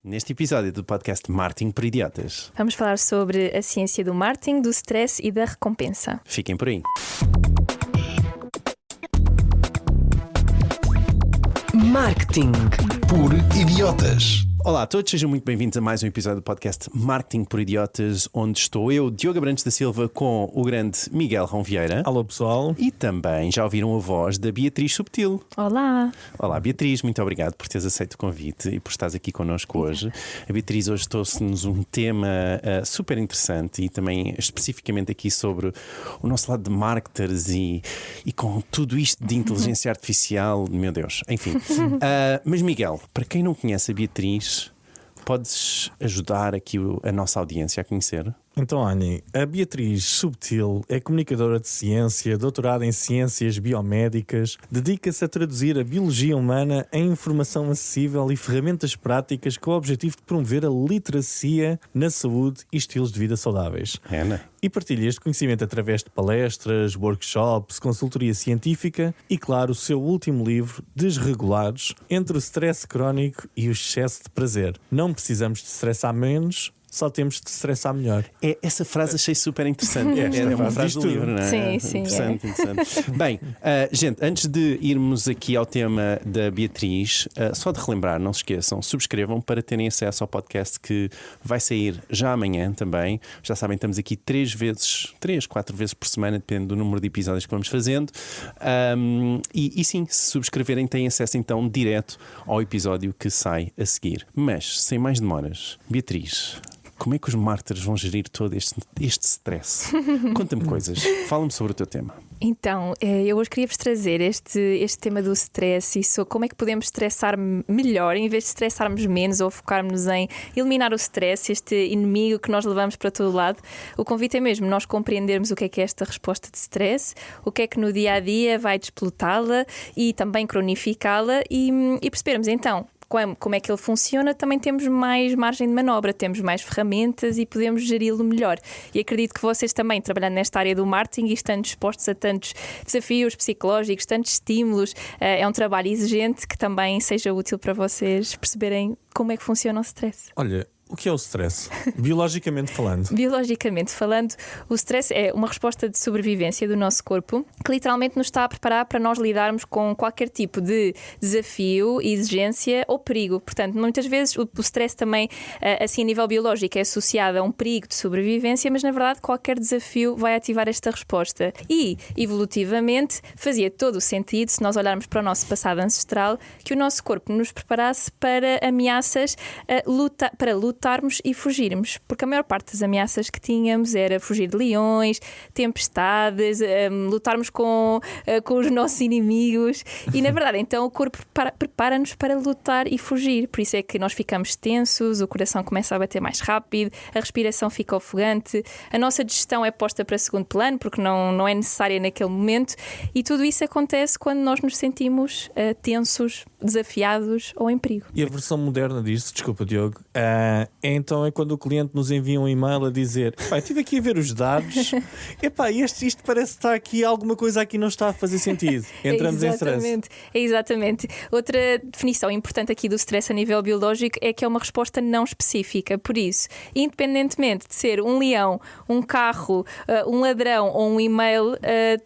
Neste episódio do podcast Marketing por Idiotas, vamos falar sobre a ciência do marketing, do stress e da recompensa. Fiquem por aí. Marketing por Idiotas. Olá a todos, sejam muito bem-vindos a mais um episódio do podcast Marketing por Idiotas, onde estou eu, Diogo Abrantes da Silva, com o grande Miguel Rão Vieira. Alô pessoal. E também já ouviram a voz da Beatriz Subtil. Olá. Olá Beatriz, muito obrigado por teres aceito o convite e por estares aqui connosco hoje. A Beatriz hoje trouxe-nos um tema super interessante e também especificamente aqui sobre o nosso lado de marketers e com tudo isto de inteligência artificial, meu Deus, enfim. Mas Miguel, para quem não conhece a Beatriz, podes ajudar aqui a nossa audiência a conhecer? Então, Anny, a Beatriz Subtil é comunicadora de ciência, doutorada em ciências biomédicas, dedica-se a traduzir a biologia humana em informação acessível e ferramentas práticas com o objetivo de promover a literacia na saúde e estilos de vida saudáveis. E partilha este conhecimento através de palestras, workshops, consultoria científica e, claro, o seu último livro, Desregulados, entre o stress crónico e o excesso de prazer. Não precisamos de estressar menos, só temos de estressar melhor. Essa frase achei super interessante. É uma frase do livro, não é? Sim, interessante. Bem, gente, antes de irmos aqui ao tema da Beatriz, só de relembrar, não se esqueçam, subscrevam para terem acesso ao podcast que vai sair já amanhã também. Já sabem, estamos aqui 3, 4 vezes por semana, depende do número de episódios que vamos fazendo. E sim, se subscreverem, têm acesso então direto ao episódio que sai a seguir. Mas, sem mais demoras, Beatriz, como é que os marketers vão gerir todo este stress? Conta-me coisas, fala-me sobre o teu tema. Então, eu hoje queria-vos trazer este tema do stress e sobre como é que podemos estressar melhor, em vez de estressarmos menos ou focarmos em eliminar o stress, este inimigo que nós levamos para todo lado. O convite é mesmo nós compreendermos o que é esta resposta de stress, o que é que no dia-a-dia vai despolutá-la e também cronificá-la e percebermos então como é que ele funciona. Também temos mais margem de manobra, temos mais ferramentas e podemos geri-lo melhor. E acredito que vocês também, trabalhando nesta área do marketing e estando expostos a tantos desafios psicológicos, tantos estímulos, é um trabalho exigente que também seja útil para vocês perceberem como é que funciona o stress. Olha, o que é o stress? Biologicamente falando. Biologicamente falando, o stress é uma resposta de sobrevivência do nosso corpo que literalmente nos está a preparar para nós lidarmos com qualquer tipo de desafio, exigência ou perigo. Portanto, muitas vezes o stress também, assim a nível biológico, é associado a um perigo de sobrevivência, mas na verdade qualquer desafio vai ativar esta resposta. E, evolutivamente, fazia todo o sentido, se nós olharmos para o nosso passado ancestral, que o nosso corpo nos preparasse para ameaças, para lutarmos e fugirmos, porque a maior parte das ameaças que tínhamos era fugir de leões, tempestades, lutarmos com os nossos inimigos e na verdade então o corpo prepara-nos para lutar e fugir, por isso é que nós ficamos tensos, o coração começa a bater mais rápido, a respiração fica ofegante, a nossa digestão é posta para segundo plano porque não é necessária naquele momento e tudo isso acontece quando nós nos sentimos tensos, desafiados ou em perigo. E a versão moderna disto, desculpa Diogo, então é quando o cliente nos envia um e-mail a dizer: estive aqui a ver os dados, isto parece que está aqui, alguma coisa aqui não está a fazer sentido. Entramos em stress. Exatamente. Outra definição importante aqui do stress a nível biológico é que é uma resposta não específica. Por isso, independentemente de ser um leão, um carro, um ladrão ou um e-mail,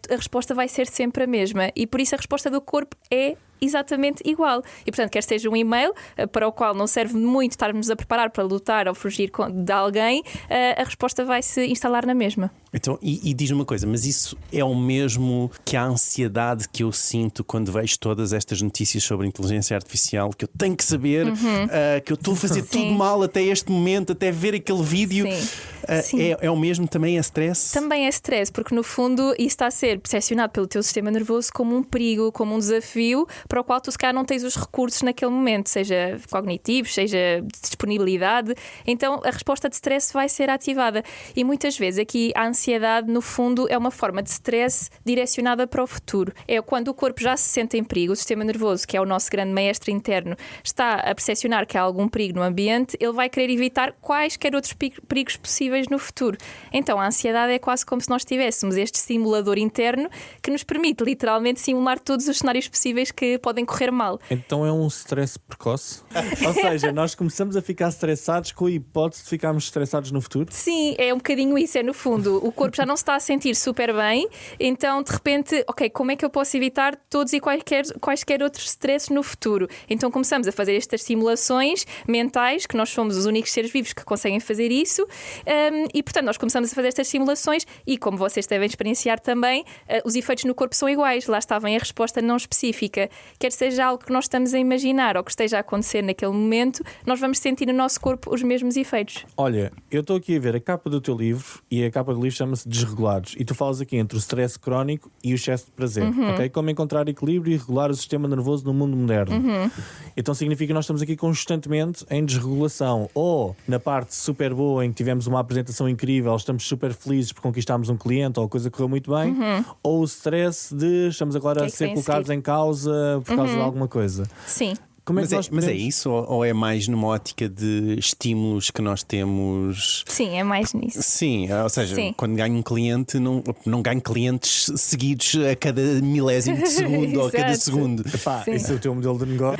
a resposta vai ser sempre a mesma. E por isso a resposta do corpo é exatamente igual. E portanto, quer seja um e-mail para o qual não serve muito estarmos a preparar para lutar ou fugir de alguém, a resposta vai se instalar na mesma. Então, e diz-me uma coisa, mas isso é o mesmo que a ansiedade que eu sinto quando vejo todas estas notícias sobre inteligência artificial, que eu tenho que saber, que eu estou a fazer tudo mal até este momento, até ver aquele vídeo. Sim. É o mesmo, também é stress? Também é stress, porque no fundo isso está a ser percepcionado pelo teu sistema nervoso como um perigo, como um desafio para o qual tu se calhar não tens os recursos naquele momento, seja cognitivos, seja de disponibilidade. Então a resposta de stress vai ser ativada. E muitas vezes aqui a ansiedade no fundo é uma forma de stress direcionada para o futuro. É quando o corpo já se sente em perigo, o sistema nervoso, que é o nosso grande maestro interno, está a percepcionar que há algum perigo no ambiente, ele vai querer evitar quaisquer outros perigos possíveis possíveis no futuro. Então a ansiedade é quase como se nós tivéssemos este simulador interno que nos permite literalmente simular todos os cenários possíveis que podem correr mal. Então é um stress precoce? Ou seja, nós começamos a ficar estressados com a hipótese de ficarmos estressados no futuro? Sim, é um bocadinho isso, é no fundo. O corpo já não se está a sentir super bem, então de repente, ok, como é que eu posso evitar todos e quaisquer outros stresses no futuro? Então começamos a fazer estas simulações mentais, que nós somos os únicos seres vivos que conseguem fazer isso, e portanto nós começamos a fazer estas simulações e, como vocês devem experienciar também, os efeitos no corpo são iguais. Lá está bem a resposta não específica. Quer seja algo que nós estamos a imaginar ou que esteja a acontecer naquele momento, nós vamos sentir no nosso corpo os mesmos efeitos. Olha, eu estou aqui a ver a capa do teu livro e a capa do livro chama-se Desregulados, e tu falas aqui entre o stress crónico e o excesso de prazer, ok? Como encontrar equilíbrio e regular o sistema nervoso no mundo moderno. Então significa que nós estamos aqui constantemente em desregulação, ou na parte super boa em que tivemos uma apresentação incrível, estamos super felizes por conquistarmos um cliente ou a coisa correu muito bem, ou o stress de estamos agora a ser colocados em causa por causa de alguma coisa. Sim. Como é que Mas é isso? Ou é mais numa ótica de estímulos que nós temos? Sim, é mais nisso. Sim, ou seja, Sim. quando ganho um cliente, não ganho clientes seguidos a cada milésimo de segundo ou a cada Exato. segundo. Epá, esse é o teu modelo de negócio.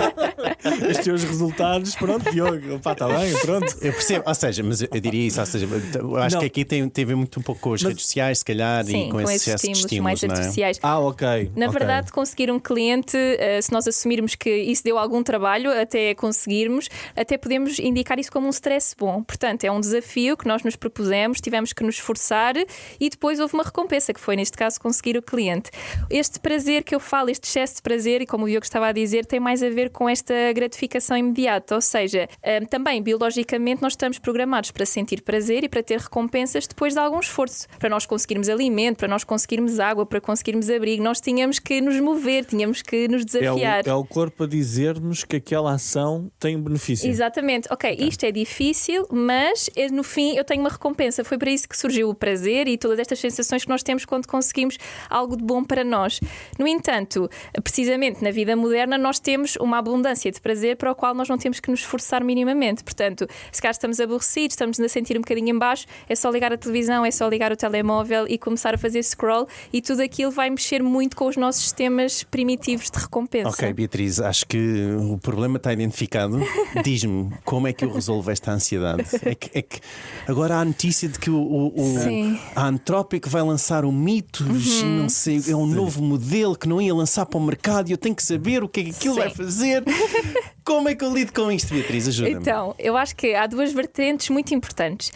Os teus resultados, pronto, Diogo, está bem, pronto. Eu percebo, ou seja, mas eu diria isso, ou seja, eu acho Não. que aqui tem a ver muito um pouco com as redes sociais, se calhar, Sim, e com esse excesso de estímulos, mais não é? artificiais. Ok. Na ok. verdade, conseguir um cliente, se nós assumirmos que isso deu algum trabalho até conseguirmos, até podemos indicar isso como um stress bom. Portanto, é um desafio que nós nos propusemos, tivemos que nos esforçar e depois houve uma recompensa, que foi, neste caso, conseguir o cliente. Este prazer que eu falo, este excesso de prazer, e como o Diogo estava a dizer, tem mais a ver com esta gratificação imediata. Ou seja, também biologicamente nós estamos programados para sentir prazer e para ter recompensas depois de algum esforço. Para nós conseguirmos alimento, para nós conseguirmos água, para conseguirmos abrigo, nós tínhamos que nos mover, tínhamos que nos desafiar. É o corpo a dizer-nos que aquela ação tem um benefício. Exatamente. Ok, isto é difícil, mas no fim eu tenho uma recompensa. Foi para isso que surgiu o prazer e todas estas sensações que nós temos quando conseguimos algo de bom para nós. No entanto, precisamente na vida moderna nós temos uma abundância de prazer para o qual nós não temos que nos esforçar minimamente. Portanto, se cá estamos aborrecidos, estamos a sentir um bocadinho em baixo, é só ligar a televisão, é só ligar o telemóvel e começar a fazer scroll, e tudo aquilo vai mexer muito com os nossos sistemas primitivos de recompensa. Ok, Beatriz, acho que o problema está identificado. Diz-me, como é que eu resolvo esta ansiedade? É que agora há a notícia de que Sim. a Antrópico vai lançar o Mitos, não sei, é um novo modelo que não ia lançar para o mercado e eu tenho que saber o que é que aquilo Sim. vai fazer. Como é que eu lido com isto, Beatriz? Ajuda-me. Então, eu acho que há duas vertentes muito importantes.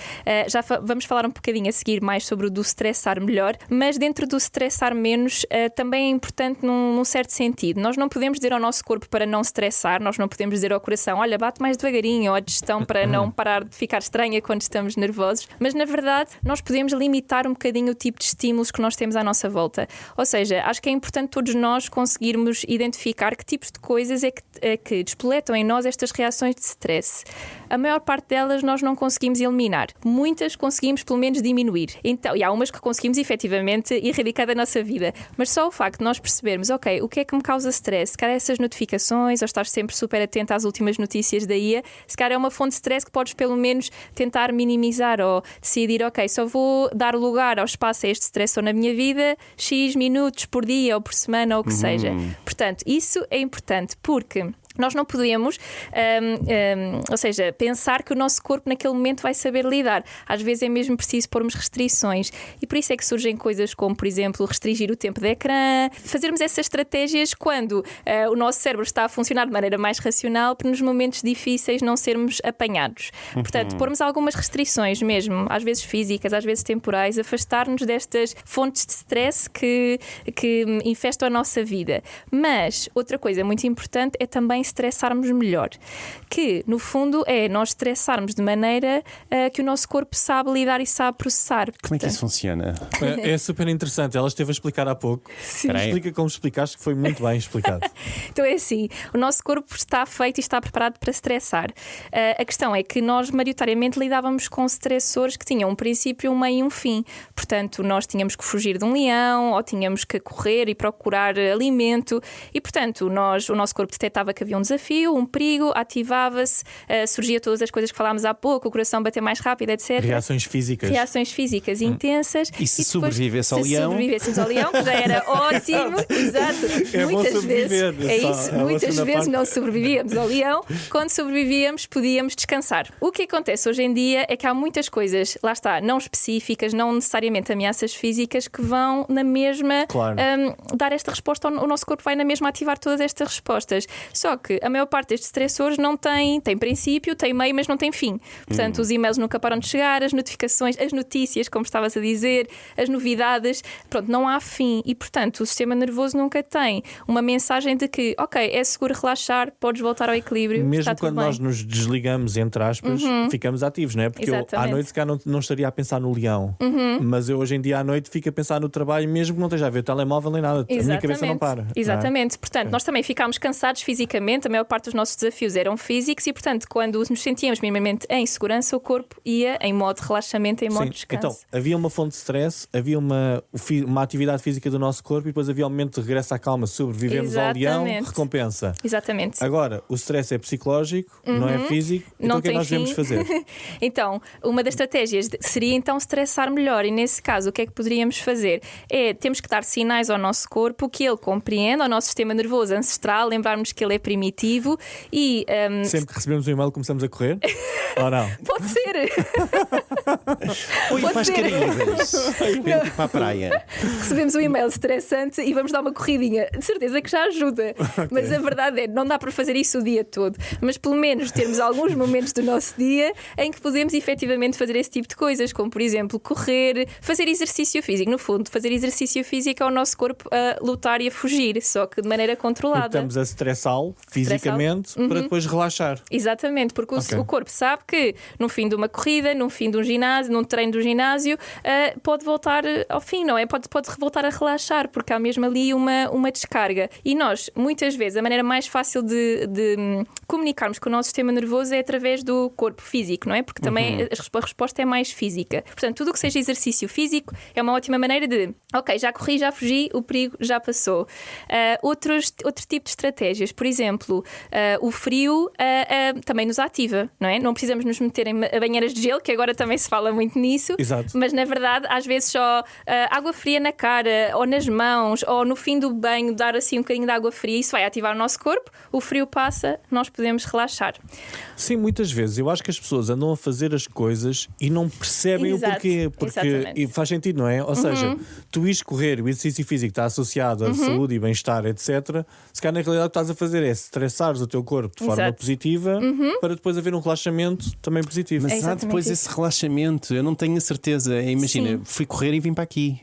Já vamos falar um bocadinho a seguir mais sobre o do stressar melhor, mas dentro do stressar menos também é importante num certo sentido. Nós não podemos dizer ao nosso corpo para não stressar, nós não podemos dizer ao coração, olha, bate mais devagarinho, ou a digestão para não parar de ficar estranha quando estamos nervosos, mas na verdade nós podemos limitar um bocadinho o tipo de estímulos que nós temos à nossa volta. Ou seja, acho que é importante todos nós conseguirmos identificar que tipos de coisas é que despoletam em nós estas reações de stress. A maior parte delas nós não conseguimos eliminar. Muitas conseguimos pelo menos diminuir. Então, e há umas que conseguimos efetivamente erradicar da nossa vida. Mas só o facto de nós percebermos, ok, o que é que me causa stress? Se calhar essas notificações, ou estar sempre super atento às últimas notícias da IA, se calhar é uma fonte de stress que podes pelo menos tentar minimizar ou decidir, ok, só vou dar lugar ao espaço a este stress na minha vida X minutos por dia ou por semana ou o que seja. Portanto, isso é importante porque nós não podemos, ou seja, pensar que o nosso corpo naquele momento vai saber lidar. Às vezes é mesmo preciso pormos restrições e por isso é que surgem coisas como, por exemplo, restringir o tempo de ecrã, fazermos essas estratégias quando o nosso cérebro está a funcionar de maneira mais racional para nos momentos difíceis não sermos apanhados. Portanto, pormos algumas restrições mesmo, às vezes físicas, às vezes temporais, afastar-nos destas fontes de stress que infestam a nossa vida. Mas outra coisa muito importante é também estressarmos melhor, que no fundo é nós estressarmos de maneira que o nosso corpo sabe lidar e sabe processar. Como é que isso funciona? É super interessante. Ela esteve a explicar há pouco. Explica como explicaste, que foi muito bem explicado. Então é assim, o nosso corpo está feito e está preparado para estressar. A questão é que nós maioritariamente lidávamos com stressores que tinham um princípio, um meio e um fim. Portanto, nós tínhamos que fugir de um leão ou tínhamos que correr e procurar alimento e, portanto, o nosso corpo detectava que havia havia um desafio, um perigo, ativava-se, surgia todas as coisas que falámos há pouco, o coração bater mais rápido, etc. Reações físicas intensas. E se sobrevivesse ao leão? Se sobrevivêssemos ao leão, que já era ótimo, exato. É bom Muitas vezes, sobreviver, é só. isso, A muitas segunda vezes parte. não sobrevivíamos ao leão. Quando sobrevivíamos, podíamos descansar. O que acontece hoje em dia é que há muitas coisas, lá está, não específicas, não necessariamente ameaças físicas, que vão na mesma Claro. dar esta resposta. O nosso corpo vai na mesma ativar todas estas respostas. Só que a maior parte destes estressores não tem princípio, tem meio, mas não tem fim. Portanto, os e-mails nunca param de chegar, as notificações, as notícias, como estavas a dizer, as novidades, pronto, não há fim. E, portanto, o sistema nervoso nunca tem uma mensagem de que, ok, é seguro relaxar, podes voltar ao equilíbrio. Mesmo está tudo quando bem. nós nos desligamos, entre aspas, ficamos ativos, não é? Porque eu à Exatamente. noite se calhar não estaria a pensar no leão, mas eu hoje em dia à noite fico a pensar no trabalho, mesmo que não esteja a ver o telemóvel nem nada. A minha cabeça não para. Exatamente. Portanto, nós também ficámos cansados fisicamente, a maior parte dos nossos desafios eram físicos e, portanto, quando nos sentíamos minimamente em segurança, o corpo ia em modo de relaxamento, em modo de descanso. Então, havia uma fonte de stress, havia uma atividade física do nosso corpo e depois havia um momento de regresso à calma, sobrevivemos ao leão, Exatamente. recompensa. Exatamente. Agora, o stress é psicológico, não é físico, então Não o que é que tem nós devemos fim. fazer? Então, uma das estratégias seria então estressar melhor e nesse caso o que é que poderíamos fazer? Temos que dar sinais ao nosso corpo que ele compreenda, ao nosso sistema nervoso ancestral, lembrarmos que ele é primitivo e... Sempre que recebemos um e-mail começamos a correr? Ou não? Pode ser! Oi, Pode para as ser. Caraíbas. Para a praia. Recebemos um e-mail estressante e vamos dar uma corridinha. De certeza que já ajuda. Mas a verdade é, não dá para fazer isso o dia todo. Mas pelo menos termos alguns momentos do nosso dia em que podemos efetivamente fazer esse tipo de coisas, como por exemplo correr, fazer exercício físico. No fundo, fazer exercício físico é o nosso corpo a lutar e a fugir, só que de maneira Porque controlada. estamos a estressá-lo fisicamente para depois relaxar. Exatamente, porque Ok. o corpo sabe que no fim de uma corrida, no fim de um ginásio, num treino do ginásio, pode voltar ao fim, não é? Pode voltar a relaxar, porque há mesmo ali uma descarga. E nós, muitas vezes, a maneira mais fácil de comunicarmos com o nosso sistema nervoso é através do corpo físico, não é? Porque também a resposta é mais física. Portanto, tudo o que seja exercício físico é uma ótima maneira de, ok, já corri, já fugi, o perigo já passou. Outro tipo de estratégias, por exemplo, o frio também nos ativa, não é? Não precisamos nos meter em banheiras de gelo, que agora também se fala muito nisso. Exato. Mas na verdade, às vezes só água fria na cara, ou nas mãos, ou no fim do banho, dar assim um bocadinho de água fria, isso vai ativar o nosso corpo, o frio passa, nós podemos relaxar. Sim, muitas vezes eu acho que as pessoas andam a fazer as coisas e não percebem Exato, o porquê. Porque exatamente. e faz sentido, não é? Ou seja, tu ires correr, o exercício físico está associado a saúde e bem-estar, etc. Se calhar na realidade o que estás a fazer é estressares o teu corpo de forma Exato. positiva para depois haver um relaxamento também positivo. Mas há exatamente depois isso. esse relaxamento, eu não tenho a certeza. Imagina, Sim. fui correr e vim para aqui.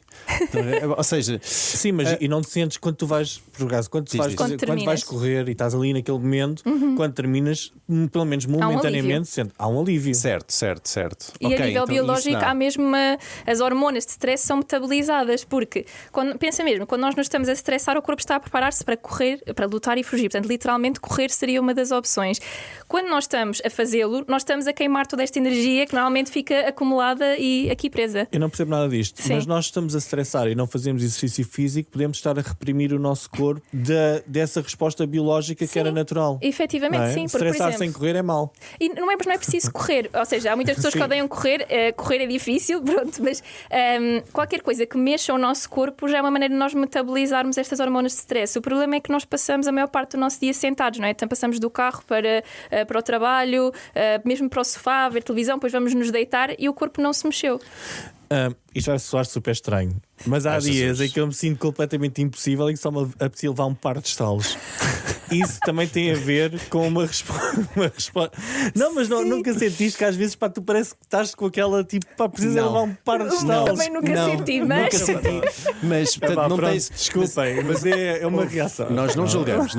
Ou seja, Sim, mas e não te sentes quando tu vais, por acaso, quando, tu Diz, vais, diz. Quando quando terminas. vais correr e estás ali naquele momento, quando terminas, pelo menos momentaneamente, há um alívio. certo. E Ok, a nível então isso biológico dá. há mesmo as hormonas de stress são metabolizadas, porque pensa mesmo, quando nós nos estamos a estressar, o corpo está a preparar-se para correr, para lutar e fugir. Portanto, literalmente correr seria uma das opções. Quando nós estamos a fazê-lo, nós estamos a queimar toda esta energia que normalmente fica acumulada e aqui presa. Eu não percebo nada disto, Sim. mas nós estamos a estressar e não fazemos exercício físico, podemos estar a reprimir o nosso corpo dessa resposta biológica que era natural. Efetivamente, Não é? sim. Porque, por Estressar exemplo, sem correr é mau. E não é preciso correr, ou seja, há muitas pessoas que Sim. odeiam correr, correr é difícil, pronto, mas qualquer coisa que mexa o nosso corpo já é uma maneira de nós metabolizarmos estas hormonas de stress. O problema é que nós passamos a maior parte do nosso dia sentados, não é? Então passamos do carro para o trabalho, mesmo para o sofá, a ver televisão, depois vamos nos deitar e o corpo não se mexeu. Isto vai soar super estranho, mas há dias em que eu me sinto completamente impossível e que só me apetecia levar um par de estalos. Isso também tem a ver com uma resposta. Não, mas nunca sentiste que às vezes tu parece que estás com aquela tipo, precisas Não. levar um par de estalos. Também nunca Não, senti, mas. Nunca senti. Mas portanto, não Pronto, tens. desculpem, mas é uma reação. Nós não julgamos.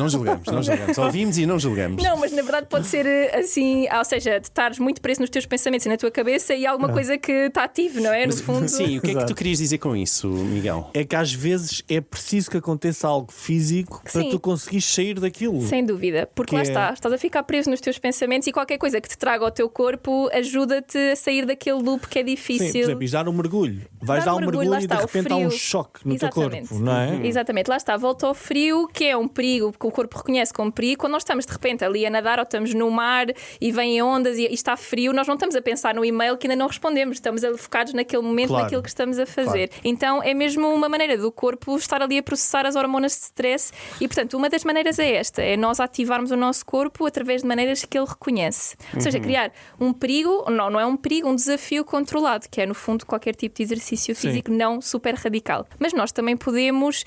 Ouvimos e não julgamos. Não, mas na verdade pode ser assim, ou seja, de estares muito preso nos teus pensamentos e na tua cabeça e alguma coisa que está ativo, não é? No fundo. Sim, o que é que Exato. tu querias dizer com isso, Miguel? É que às vezes é preciso que aconteça algo físico para Sim. tu conseguires sair daquilo. Sem dúvida, porque Que lá é- estás a ficar preso nos teus pensamentos e qualquer coisa que te traga ao teu corpo ajuda-te a sair daquele loop que é Sim, difícil. por exemplo, ir dar um mergulho Vais dar um mergulho lá e de está, o repente há um frio. choque no teu Exatamente. corpo, não é? Exatamente, lá está, volta ao frio, que é um perigo que o corpo reconhece como perigo. Quando nós estamos de repente ali a nadar ou estamos no mar e vêm ondas e está frio, nós não estamos a pensar no e-mail que ainda não respondemos, estamos focados naquele momento, Claro. naquilo que estamos a fazer. Então é mesmo uma maneira do corpo estar ali a processar as hormonas de stress e, portanto, uma das maneiras é esta, é nós ativarmos o nosso corpo através de maneiras que ele reconhece. Ou seja, criar um perigo, não é um perigo, um desafio controlado, que é no fundo qualquer tipo de exercício físico não super radical. Mas nós também podemos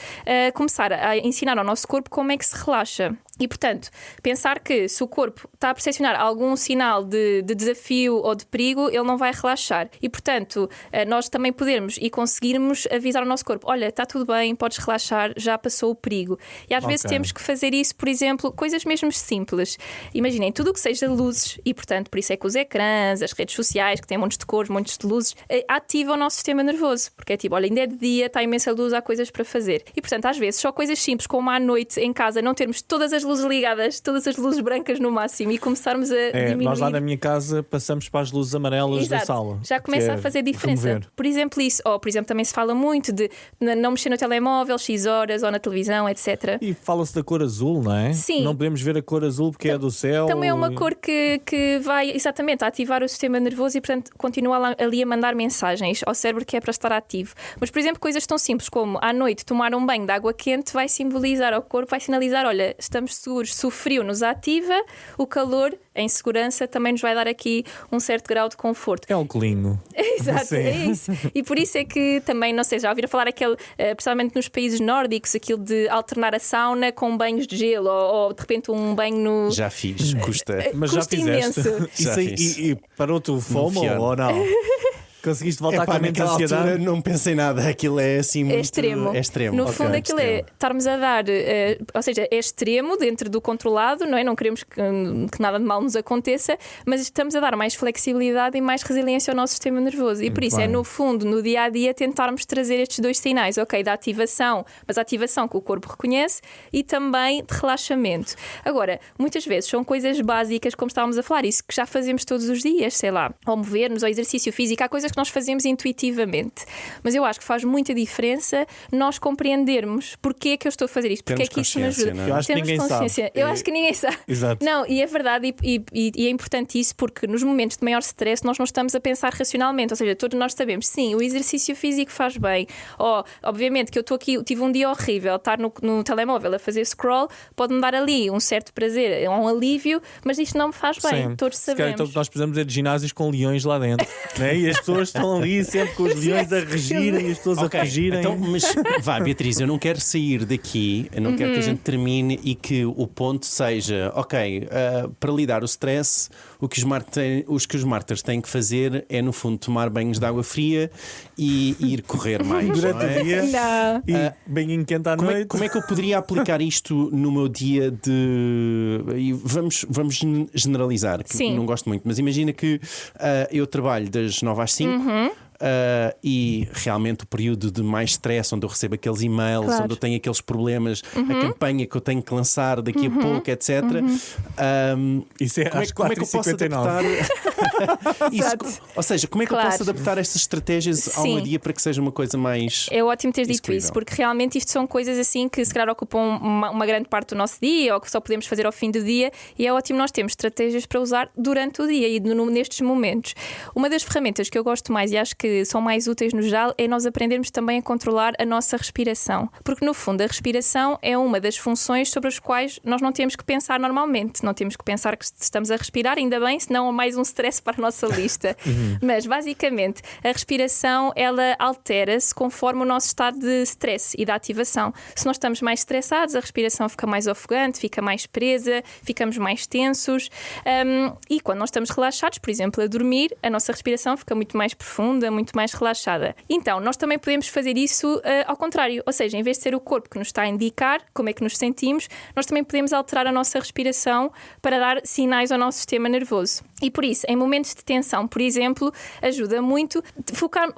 começar a ensinar ao nosso corpo como é que se relaxa. E, portanto, pensar que se o corpo está a percepcionar algum sinal de desafio ou de perigo, ele não vai relaxar. E, portanto, nós também podemos e conseguirmos avisar ao nosso corpo: olha, está tudo bem, podes relaxar, já passou o perigo. E às vezes temos que fazer isso, por exemplo, coisas mesmo simples. Imaginem, tudo o que seja luzes, e, portanto, por isso é que os ecrãs, as redes sociais, que têm montes de cores, montes de luzes, ativam o nosso sistema nervoso. Porque é tipo, olha, ainda é de dia, está imensa luz, há coisas para fazer. E, portanto, às vezes, só coisas simples, como à noite em casa, não termos todas as luzes ligadas, todas as luzes brancas no máximo e começarmos a diminuir. Nós lá na minha casa passamos para as luzes amarelas Exato. da sala. Já começa a fazer diferença. remover. Por exemplo, isso. Ou, por exemplo, também se fala muito de não mexer no telemóvel X horas ou na televisão, etc. E fala-se da cor azul, não é? Sim. Não podemos ver a cor azul porque é do céu. Também é uma cor que vai exatamente a ativar o sistema nervoso e, portanto, continua ali a mandar mensagens ao cérebro que é para estar ativo. Mas, por exemplo, coisas tão simples como à noite tomar um banho de água quente vai simbolizar ao corpo, vai sinalizar: olha, estamos seguros. Se o frio nos ativa, o calor, em segurança, também nos vai dar aqui um certo grau de conforto. É alcolinho. Exato, Sim. é isso. E por isso é que também, não sei, já ouviram falar aquele, principalmente nos países nórdicos, aquilo de alternar a sauna com banhos de gelo ou de repente um banho no. Já fiz, custa. Mas já Custa fizeste. imenso. Isso Já aí, fiz. e parou-te o fome fiado. ou não? Conseguiste voltar com a mente de naquela ansiedade? altura não pensei nada, aquilo é assim muito. É extremo. É extremo. No Ok, fundo, aquilo é estarmos a dar, ou seja, é extremo dentro do controlado, não é? Não queremos que nada de mal nos aconteça, mas estamos a dar mais flexibilidade e mais resiliência ao nosso sistema nervoso. E por isso é, no fundo, no dia a dia, tentarmos trazer estes dois sinais, ok, da ativação, mas a ativação que o corpo reconhece e também de relaxamento. Agora, muitas vezes são coisas básicas, como estávamos a falar, isso que já fazemos todos os dias, sei lá, ou mover-nos, ou exercício físico, há coisas que nós fazemos intuitivamente. Mas eu acho que faz muita diferença nós compreendermos porque é que eu estou a fazer isto, porque é que isso me ajuda. Não é? Eu acho que Temos ninguém consciência. sabe. Eu acho que ninguém sabe. Exato. Não, e é verdade, e é importante isso porque nos momentos de maior stress nós não estamos a pensar racionalmente, ou seja, todos nós sabemos, sim, o exercício físico faz bem. Obviamente que eu estou aqui, tive um dia horrível, estar no telemóvel a fazer scroll, pode-me dar ali um certo prazer, um alívio, mas isto não me faz bem, Sim. todos Se calhar, sabemos. então, o que nós precisamos é de ginásios com leões lá dentro. Né? E as pessoas estão ali sempre com os leões a regirem e as pessoas Ok, a fugirem. então, mas vá, Beatriz, eu não quero sair daqui, eu não quero que a gente termine e que o ponto seja, ok, para lidar o stress, o que os martyrs têm que fazer é, no fundo, tomar banhos de água fria e ir correr mais. Durante não é? o dia Não. e bem quente à noite. Como é que eu poderia aplicar isto no meu dia de. E vamos generalizar, que Sim. não gosto muito, mas imagina que eu trabalho das 9 às 5. E realmente o período de mais stress, onde eu recebo aqueles e-mails, Claro. onde eu tenho aqueles problemas, a campanha que eu tenho que lançar daqui a pouco, etc. Isso é às como é que eu posso 4h59. adaptar isso? Exato. Ou seja, como é que eu Claro. posso adaptar estas estratégias ao Sim. meu dia para que seja uma coisa mais. É ótimo teres dito execuível? isso, porque realmente isto são coisas assim que se calhar ocupam uma grande parte do nosso dia ou que só podemos fazer ao fim do dia, e é ótimo nós termos estratégias para usar durante o dia e nestes momentos. Uma das ferramentas que eu gosto mais e acho que são mais úteis no geral é nós aprendermos também a controlar a nossa respiração, porque no fundo a respiração é uma das funções sobre as quais nós não temos que pensar normalmente, não temos que pensar que estamos a respirar, ainda bem, senão é mais um stress para a nossa lista. Mas basicamente a respiração ela altera-se conforme o nosso estado de stress e da ativação. Se nós estamos mais estressados, a respiração fica mais ofegante, fica mais presa, ficamos mais tensos, e quando nós estamos relaxados, por exemplo, a dormir, a nossa respiração fica muito mais profunda, muito mais relaxada. Então, nós também podemos fazer isso ao contrário, ou seja, em vez de ser o corpo que nos está a indicar como é que nos sentimos, nós também podemos alterar a nossa respiração para dar sinais ao nosso sistema nervoso. E por isso, em momentos de tensão, por exemplo, ajuda muito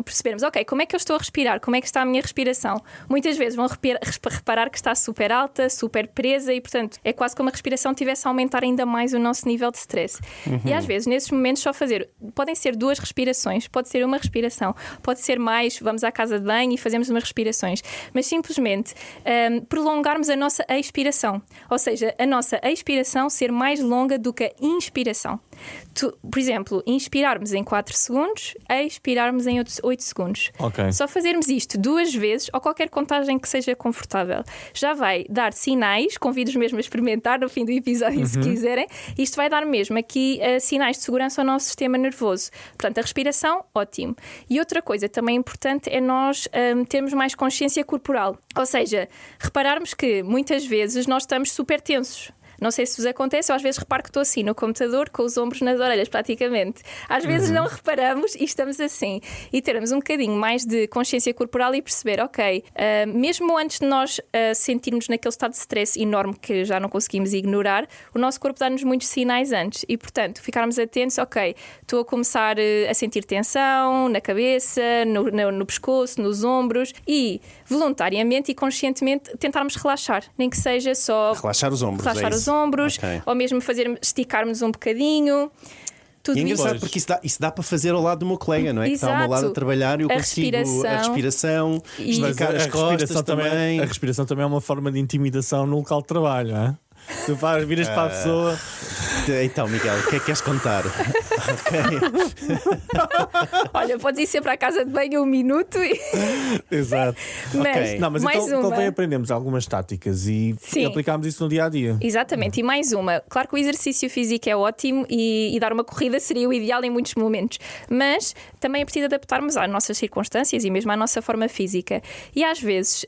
percebermos, ok, como é que eu estou a respirar? Como é que está a minha respiração? Muitas vezes vão reparar que está super alta, super presa e, portanto, é quase como a respiração tivesse a aumentar ainda mais o nosso nível de stress. E às vezes, nesses momentos, podem ser 2 respirações, pode ser uma respiração, pode ser mais, vamos à casa de banho e fazemos umas respirações, mas simplesmente prolongarmos a nossa expiração. Ou seja, a nossa expiração ser mais longa do que a inspiração. Por exemplo, inspirarmos em 4 segundos, expirarmos em 8 segundos. Ok. Só fazermos isto 2 vezes ou qualquer contagem que seja confortável já vai dar sinais, convido-os mesmo a experimentar no fim do episódio se quiserem. Isto vai dar mesmo aqui sinais de segurança ao nosso sistema nervoso. Portanto, a respiração, ótimo. E outra coisa também importante é nós termos mais consciência corporal. Ou seja, repararmos que muitas vezes nós estamos super tensos. Não sei se vos acontece, eu às vezes reparo que estou assim no computador com os ombros nas orelhas praticamente. Às vezes não reparamos e estamos assim. E termos um bocadinho mais de consciência corporal e perceber, ok, mesmo antes de nós sentirmos naquele estado de stress enorme que já não conseguimos ignorar, o nosso corpo dá-nos muitos sinais antes. E portanto, ficarmos atentos, ok, estou a começar a sentir tensão na cabeça, no pescoço, nos ombros e voluntariamente e conscientemente tentarmos relaxar. Nem que seja só... Relaxar os ombros. Relaxar os ombros, okay. Ou mesmo esticarmos um bocadinho. Tudo e é engraçado isso. porque isso dá para fazer ao lado do meu colega, não é? Exato. Que está ao meu lado a trabalhar e eu consigo a respiração, esticar as costas também. A respiração também é uma forma de intimidação no local de trabalho, não é? Tu viras para a pessoa. Então, Miguel, o que é que queres contar? Olha, podes ir sempre à casa de banho 1 minuto e... Exato. Mas, não, mas mais então uma. também aprendemos algumas táticas e aplicámos isso no dia a dia. Exatamente, e mais uma. Claro que o exercício físico é ótimo e dar uma corrida seria o ideal em muitos momentos, mas também é preciso adaptarmos às nossas circunstâncias e mesmo à nossa forma física. E às vezes,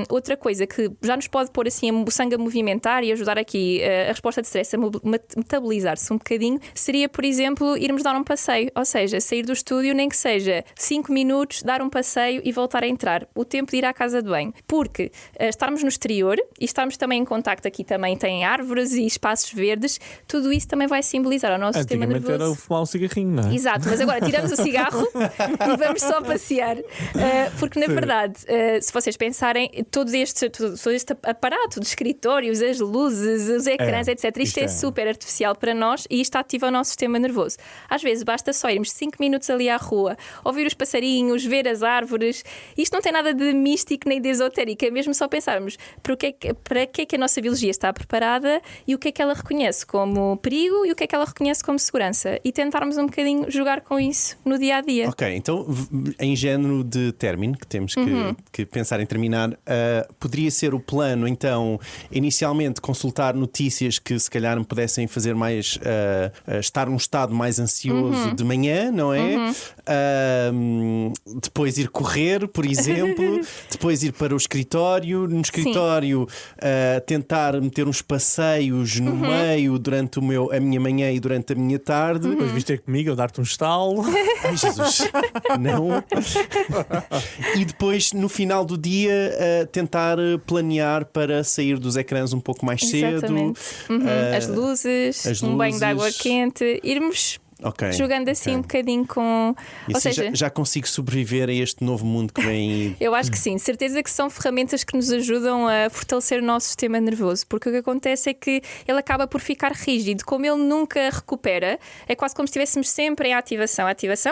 outra coisa que já nos pode pôr assim o sangue a movimentar e ajudar aqui a resposta de stress a metabolizar-se um bocadinho, seria, por exemplo, irmos dar um passeio, ou seja, sair do estúdio, nem que seja 5 minutos, dar um passeio e voltar a entrar. O tempo de ir à casa de banho. Porque estarmos no exterior e estarmos também em contacto, aqui também tem árvores e espaços verdes, tudo isso também vai simbolizar ao nosso sistema nervoso. Era fumar um cigarrinho, não é? Exato, mas agora tiramos o cigarro e vamos só passear. Porque, na verdade, se vocês pensarem, todo este aparato de escritórios, as luzes, os ecrãs, etc., isto é super artificial para nós e isto ativa o nosso sistema nervoso. Às vezes basta só irmos 5 minutos ali à rua, ouvir os passarinhos, ver as árvores. Isto não tem nada de místico nem de esotérico, é mesmo só pensarmos para que é que a nossa biologia está preparada e o que é que ela reconhece como perigo e o que é que ela reconhece como segurança e tentarmos um bocadinho jogar com isso no dia a dia. Ok, então em género de término que temos que pensar em terminar, poderia ser o plano então inicialmente consultar notícias que se calhar me pudessem fazer mais estar num estado mais ansioso de manhã, não é? Depois ir correr, por exemplo, depois ir para o escritório, no escritório tentar meter uns passeios no meio durante a minha manhã e durante a minha tarde. Depois viste ter comigo, eu dar-te um estalo. Ai, Jesus, não. E depois no final do dia tentar planear para sair dos ecrãs um pouco mais cedo. As luzes, um banho de água quente, irmos jogando assim um bocadinho com... E ou assim seja, já consigo sobreviver a este novo mundo que vem. Eu acho que sim, de certeza que são ferramentas que nos ajudam a fortalecer o nosso sistema nervoso, porque o que acontece é que ele acaba por ficar rígido, como ele nunca recupera, é quase como se estivéssemos sempre em ativação,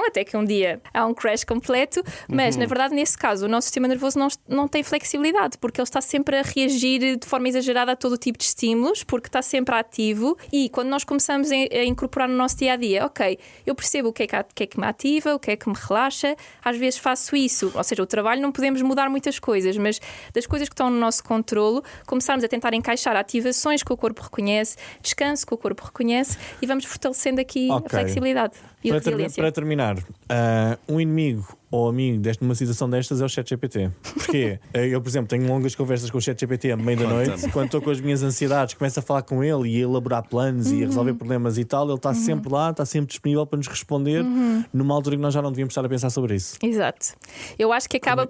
até que um dia há um crash completo, mas na verdade nesse caso o nosso sistema nervoso não tem flexibilidade, porque ele está sempre a reagir de forma exagerada a todo tipo de estímulos, porque está sempre ativo e quando nós começamos a incorporar no nosso dia-a-dia, eu percebo o que é que me ativa, o que é que me relaxa, às vezes faço isso, ou seja, o trabalho não podemos mudar muitas coisas, mas das coisas que estão no nosso controlo, começarmos a tentar encaixar ativações que o corpo reconhece, descanso que o corpo reconhece e vamos fortalecendo aqui a flexibilidade. e resiliência. Para terminar, um inimigo ou amigo numa situação destas é o ChatGPT. Porquê? Eu, por exemplo, tenho longas conversas com o ChatGPT à meia da noite. Quando estou com as minhas ansiedades, começo a falar com ele e a elaborar planos e a resolver problemas e tal. Ele está sempre lá, está sempre disponível para nos responder numa altura que nós já não devíamos estar a pensar sobre isso. Exato. Eu acho que acaba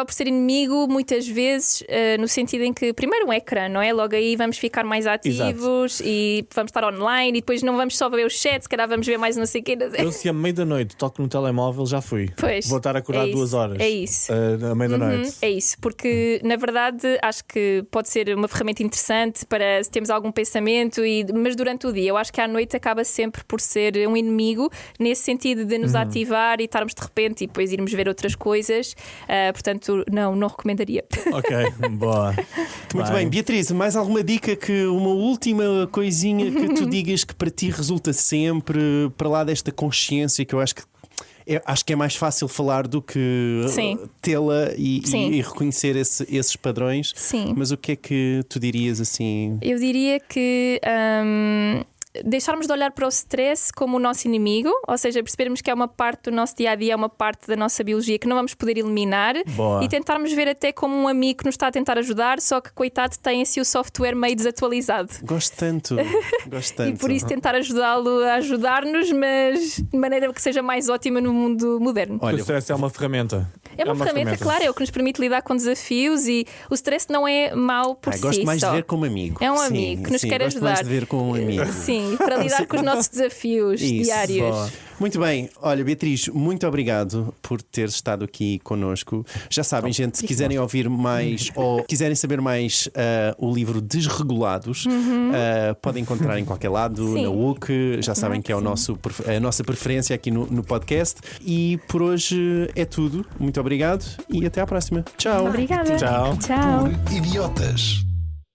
por ser inimigo muitas vezes, no sentido em que primeiro um ecrã, não é? Logo aí vamos ficar mais ativos e vamos estar online e depois não vamos só ver o chat, se calhar vamos ver mais não sei o quê. Eu, se à meia da noite toco no telemóvel, já fui. Pois, vou estar acordado 2 horas. É isso. À meia da noite. É isso, porque na verdade acho que pode ser uma ferramenta interessante para se temos algum pensamento, mas durante o dia eu acho que à noite acaba sempre por ser um inimigo, nesse sentido de nos ativar e estarmos de repente e depois irmos ver outras coisas. Portanto, não recomendaria. Ok, boa. Muito bem, Beatriz, mais alguma dica, uma última coisinha que tu digas que para ti resulta sempre, para lá desta consciência que eu acho que é mais fácil falar do que tê-la e reconhecer esses padrões. Sim. Mas o que é que tu dirias assim? Eu diria que deixarmos de olhar para o stress como o nosso inimigo, ou seja, percebermos que é uma parte do nosso dia-a-dia, é uma parte da nossa biologia que não vamos poder eliminar. Boa. E tentarmos ver até como um amigo que nos está a tentar ajudar, só que coitado tem assim o software meio desatualizado. Gosto tanto. E por isso tentar ajudá-lo a ajudar-nos, mas de maneira que seja mais ótima no mundo moderno. Olha, o stress é uma ferramenta. É uma ferramenta, claro, é o que nos permite lidar com desafios e o stress não é mau por si gosto mais só. de ver como amigo. É um amigo que nos quer gosto ajudar. Mais de ver como um amigo. Sim, para lidar com os nossos desafios diários. Boa. Muito bem, olha, Beatriz, muito obrigado por teres estado aqui connosco. Já sabem, gente, se quiserem ouvir mais ou quiserem saber mais o livro Desregulados, podem encontrar em qualquer lado, na UC. Já sabem que é a nossa preferência aqui no podcast. E por hoje é tudo. Muito obrigado e até à próxima. Tchau. Obrigada. Tchau. Tchau. Por idiotas.